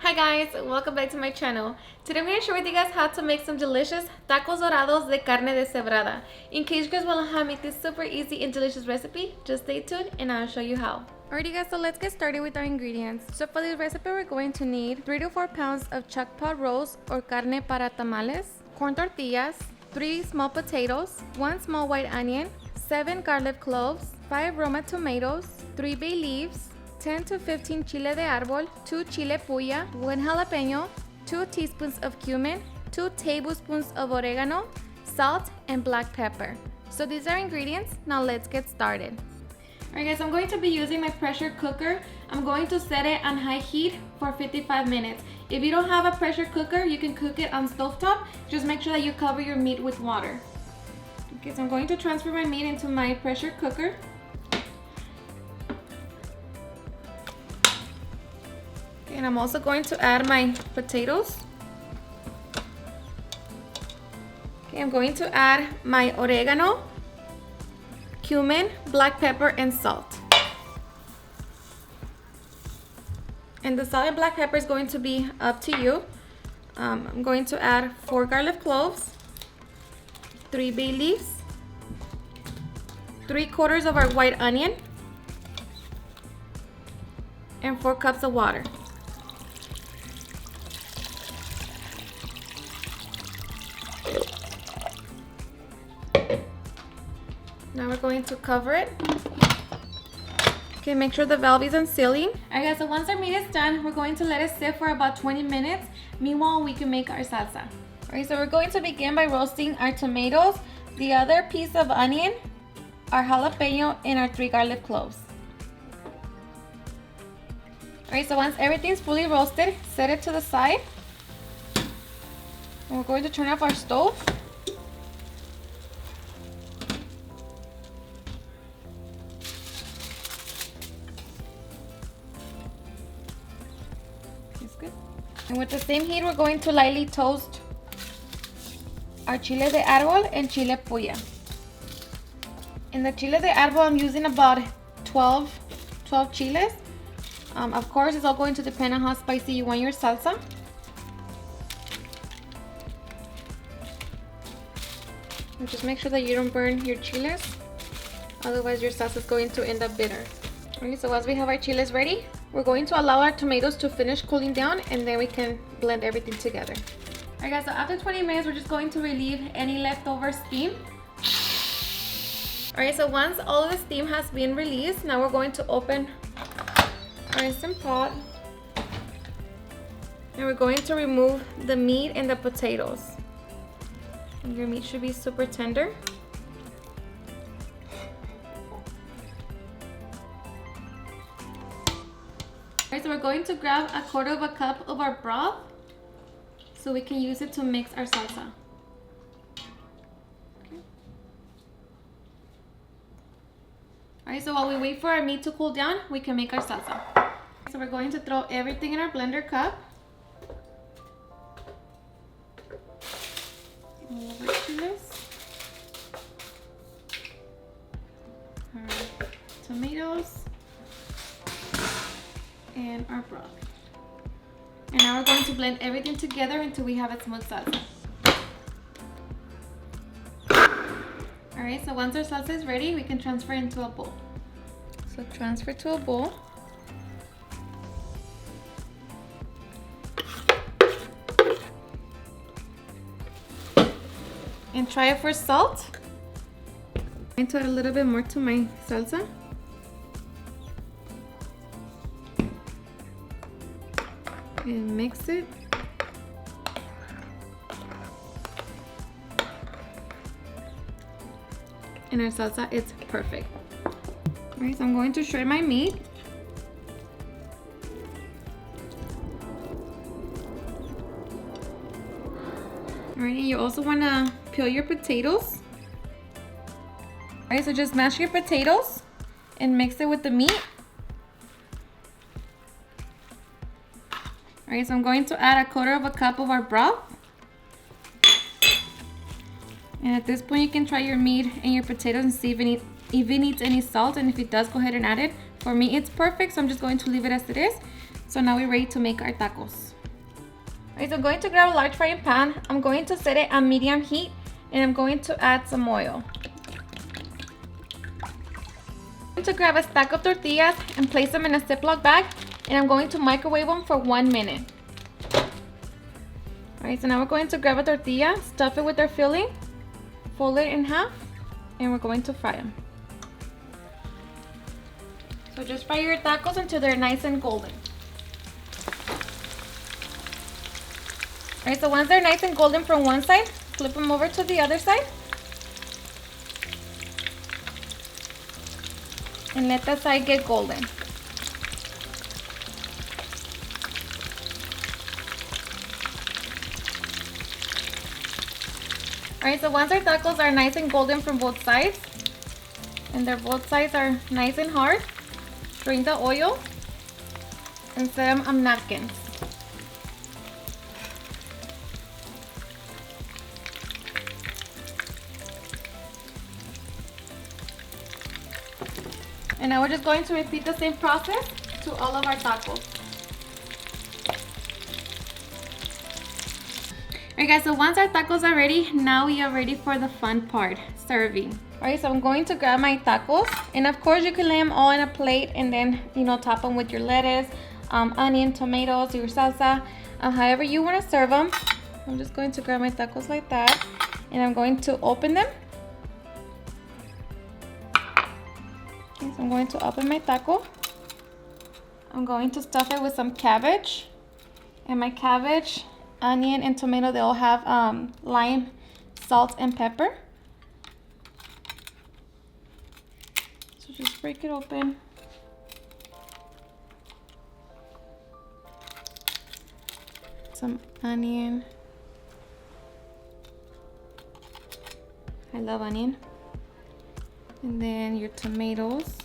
Hi guys, welcome back to my channel. Today I'm going to share with you guys how to make some delicious tacos dorados de carne deshebrada. In case you guys want to how to make this super easy and delicious recipe, just stay tuned and I'll show you how. Alrighty guys, so let's get started with our ingredients. So for this recipe we're going to need 3 to 4 pounds of chuck pot rolls or carne para tamales, corn tortillas, 3 small potatoes, 1 small white onion, 7 garlic cloves, 5 Roma tomatoes, 3 bay leaves, 10 to 15 chile de árbol, 2 chile puya, 1 jalapeno, 2 teaspoons of cumin, 2 tablespoons of oregano, salt, and black pepper. So these are ingredients. Now let's get started. Alright guys, I'm going to be using my pressure cooker. I'm going to set it on high heat for 55 minutes. If you don't have a pressure cooker, you can cook it on stovetop. Just make sure that you cover your meat with water. Okay, so I'm going to transfer my meat into my pressure cooker. And I'm also going to add my potatoes. Okay, I'm going to add my oregano, cumin, black pepper, and salt. And the salt and black pepper is going to be up to you. I'm going to add 4 garlic cloves, 3 bay leaves, 3/4 of our white onion, and 4 cups of water. Now we're going to cover it. Okay, make sure the valve is unsealing. Alright guys, so once our meat is done, we're going to let it sit for about 20 minutes. Meanwhile, we can make our salsa. Alright, so we're going to begin by roasting our tomatoes, the other piece of onion, our jalapeno, and our 3 garlic cloves. Alright, so once everything's fully roasted, set it to the side. And we're going to turn off our stove. And with the same heat, we're going to lightly toast our chile de árbol and chile puya. In the chile de árbol, I'm using about 12 chiles. Of course, it's all going to depend on how spicy you want your salsa. And just make sure that you don't burn your chiles. Otherwise, your salsa is going to end up bitter. Okay, so once we have our chiles ready, we're going to allow our tomatoes to finish cooling down and then we can blend everything together. Alright guys, so after 20 minutes, we're just going to relieve any leftover steam. Alright, so once all of the steam has been released, now we're going to open our Instant Pot. And we're going to remove the meat and the potatoes. And your meat should be super tender. So we're going to grab 1/4 cup of our broth so we can use it to mix our salsa. Okay. Alright, so while we wait for our meat to cool down, we can make our salsa. So we're going to throw everything in our blender cup. All of our chiles, our tomatoes, and our broth. And now we're going to blend everything together until we have a smooth salsa. Alright, so once our salsa is ready, we can transfer into a bowl. So transfer to a bowl. And try it for salt. I'm going to add a little bit more to my salsa. And mix it. And our salsa is perfect. Alright, so I'm going to shred my meat. Alright, and you also want to peel your potatoes. Alright, so just mash your potatoes and mix it with the meat. Alright, so I'm going to add 1/4 cup of our broth. And at this point, you can try your meat and your potatoes and see if it needs any salt. And if it does, go ahead and add it. For me, it's perfect, so I'm just going to leave it as it is. So now we're ready to make our tacos. Alright, so I'm going to grab a large frying pan. I'm going to set it on medium heat and I'm going to add some oil. I'm going to grab a stack of tortillas and place them in a Ziploc bag, and I'm going to microwave them for 1 minute. Alright, so now we're going to grab a tortilla, stuff it with our filling, fold it in half, and we're going to fry them. So just fry your tacos until they're nice and golden. Alright, so once they're nice and golden from one side, flip them over to the other side. And let that side get golden. Alright, so once our tacos are nice and golden from both sides, and both sides are nice and hard, drain the oil and set them on napkins. And now we're just going to repeat the same process to all of our tacos. Alright guys, so once our tacos are ready, now we are ready for the fun part, serving. Alright, so I'm going to grab my tacos, and of course you can lay them all in a plate and then, top them with your lettuce, onion, tomatoes, your salsa, however you want to serve them. I'm just going to grab my tacos like that, and I'm going to open them. So I'm going to open my taco. I'm going to stuff it with some cabbage. And my cabbage, onion, and tomato, they all have lime, salt, and pepper. So just break it open. Some onion. I love onion. And then your tomatoes.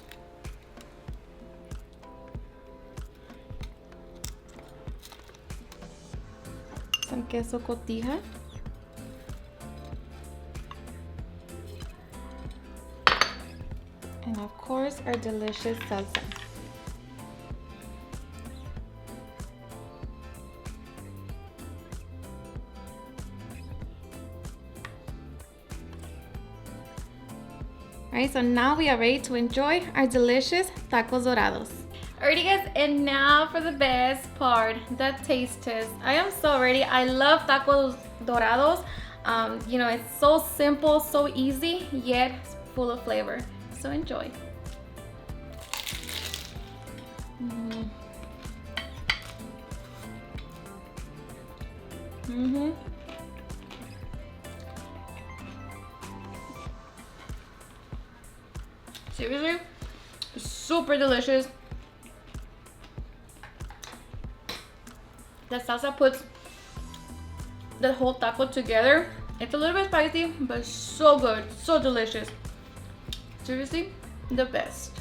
Some queso cotija. And of course, our delicious salsa. Alright, so now we are ready to enjoy our delicious tacos dorados. Alrighty guys, and now for the best part, the taste test. I am so ready. I love tacos dorados. It's so simple, so easy, yet full of flavor. So enjoy. Seriously, super delicious. The salsa puts the whole taco together. It's a little bit spicy, but so good, so delicious. Seriously, the best.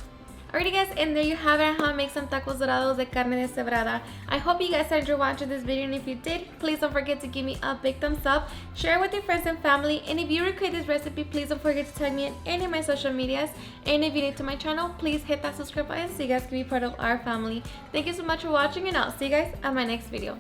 Alrighty guys, and there you have it, how to make some tacos dorados de carne deshebrada. I hope you guys enjoyed watching this video, and if you did, please don't forget to give me a big thumbs up, share it with your friends and family, and if you recreate this recipe, please don't forget to tag me in any of my social medias, and if you're new to my channel, please hit that subscribe button so you guys can be part of our family. Thank you so much for watching, and I'll see you guys at my next video.